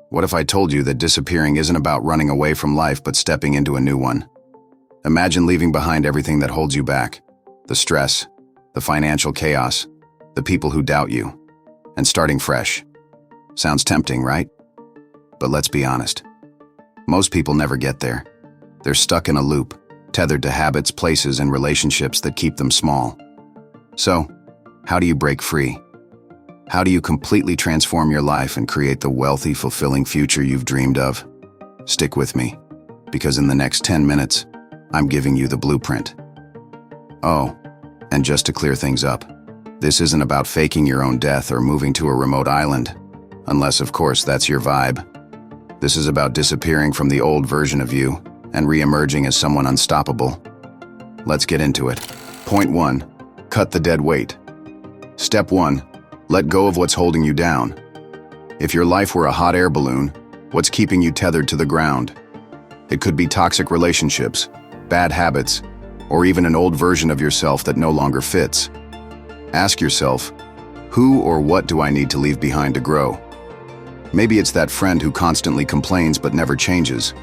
What if I told you that disappearing isn't about running away from life but stepping into a new one? Imagine leaving behind everything that holds you back, the stress, the financial chaos, the people who doubt you, and starting fresh. Sounds tempting, right? But let's be honest. Most people never get there. They're stuck in a loop, tethered to habits, places, and relationships that keep them small. So, how do you break free? How do you completely transform your life and create the wealthy, fulfilling future you've dreamed of? Stick with me, because in the next 10 minutes, I'm giving you the blueprint. Oh, and just to clear things up, this isn't about faking your own death or moving to a remote island, unless, of course, that's your vibe. This is about disappearing from the old version of you and re-emerging as someone unstoppable. Let's get into it. Point 1. Cut the dead weight. Step 1. Let go of what's holding you down. If your life were a hot air balloon, what's keeping you tethered to the ground? It could be toxic relationships, bad habits, or even an old version of yourself that no longer fits. Ask yourself, who or what do I need to leave behind to grow? Maybe it's that friend who constantly complains but never changes,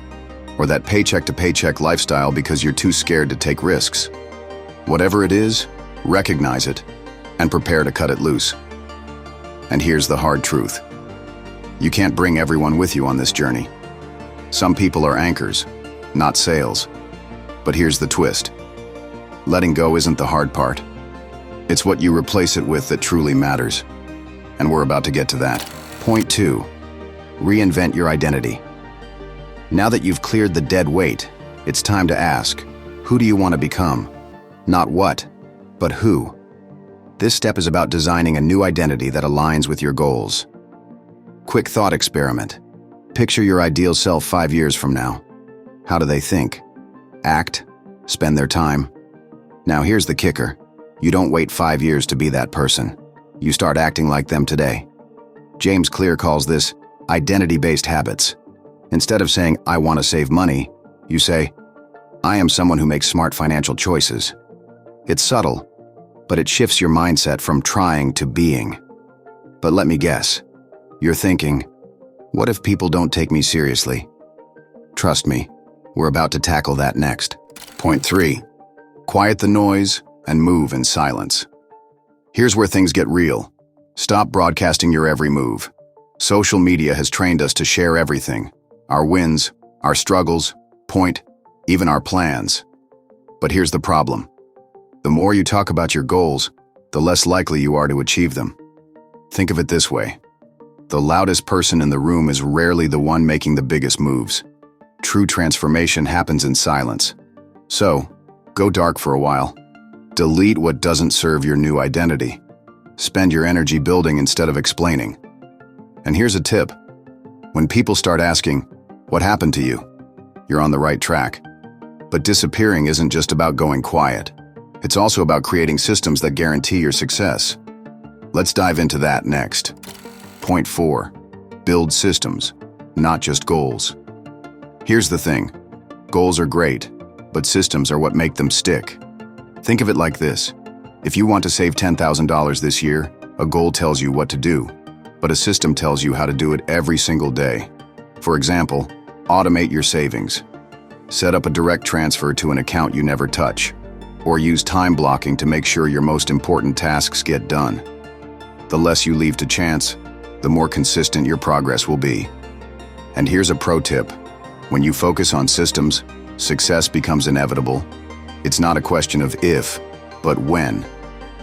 or that paycheck-to-paycheck lifestyle because you're too scared to take risks. Whatever it is, recognize it and prepare to cut it loose. And here's the hard truth. You can't bring everyone with you on this journey. Some people are anchors, not sails. But here's the twist. Letting go isn't the hard part. It's what you replace it with that truly matters. And we're about to get to that. Point 2. Reinvent your identity. Now that you've cleared the dead weight, it's time to ask, who do you want to become? Not what, but who. This step is about designing a new identity that aligns with your goals. Quick thought experiment. Picture your ideal self 5 years from now. How do they think? Act? Spend their time? Now here's the kicker. You don't wait 5 years to be that person. You start acting like them today. James Clear calls this identity-based habits. Instead of saying, I want to save money, you say, I am someone who makes smart financial choices. It's subtle, but it shifts your mindset from trying to being. But let me guess, you're thinking, what if people don't take me seriously? Trust me, we're about to tackle that next. Point 3. Quiet the noise and move in silence. Here's where things get real. Stop broadcasting your every move. Social media has trained us to share everything. Our wins, our struggles, even our plans. But here's the problem. The more you talk about your goals, the less likely you are to achieve them. Think of it this way. The loudest person in the room is rarely the one making the biggest moves. True transformation happens in silence. So, go dark for a while. Delete what doesn't serve your new identity. Spend your energy building instead of explaining. And here's a tip. When people start asking, what happened to you? You're on the right track. But disappearing isn't just about going quiet. It's also about creating systems that guarantee your success. Let's dive into that next. Point 4. Build systems, not just goals. Here's the thing. Goals are great, but systems are what make them stick. Think of it like this. If you want to save $10,000 this year, a goal tells you what to do, but a system tells you how to do it every single day. For example, automate your savings. Set up a direct transfer to an account you never touch, or use time blocking to make sure your most important tasks get done. The less you leave to chance, the more consistent your progress will be. And here's a pro tip. When you focus on systems, success becomes inevitable. It's not a question of if, but when.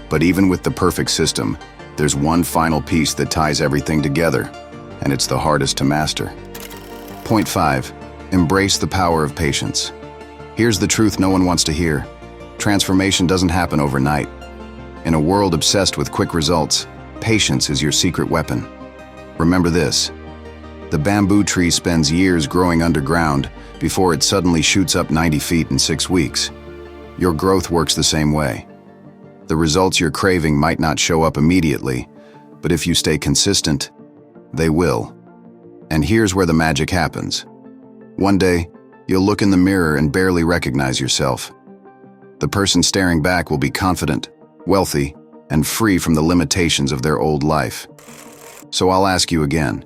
But even with the perfect system, there's one final piece that ties everything together, and it's the hardest to master. Point 5. Embrace the power of patience. Here's the truth no one wants to hear. Transformation doesn't happen overnight. In a world obsessed with quick results, patience is your secret weapon. Remember this. The bamboo tree spends years growing underground before it suddenly shoots up 90 feet in 6 weeks. Your growth works the same way. The results you're craving might not show up immediately, but if you stay consistent, they will. And here's where the magic happens. One day, you'll look in the mirror and barely recognize yourself. The person staring back will be confident, wealthy, and free from the limitations of their old life. So I'll ask you again.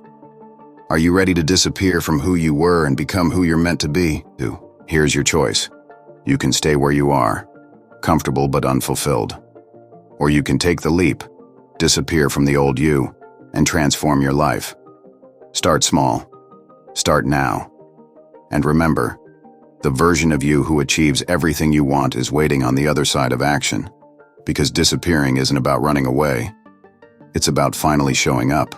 Are you ready to disappear from who you were and become who you're meant to be? Here's your choice. You can stay where you are, comfortable but unfulfilled. Or you can take the leap, disappear from the old you, and transform your life. Start small. Start now. And remember, the version of you who achieves everything you want is waiting on the other side of action. Because disappearing isn't about running away. It's about finally showing up.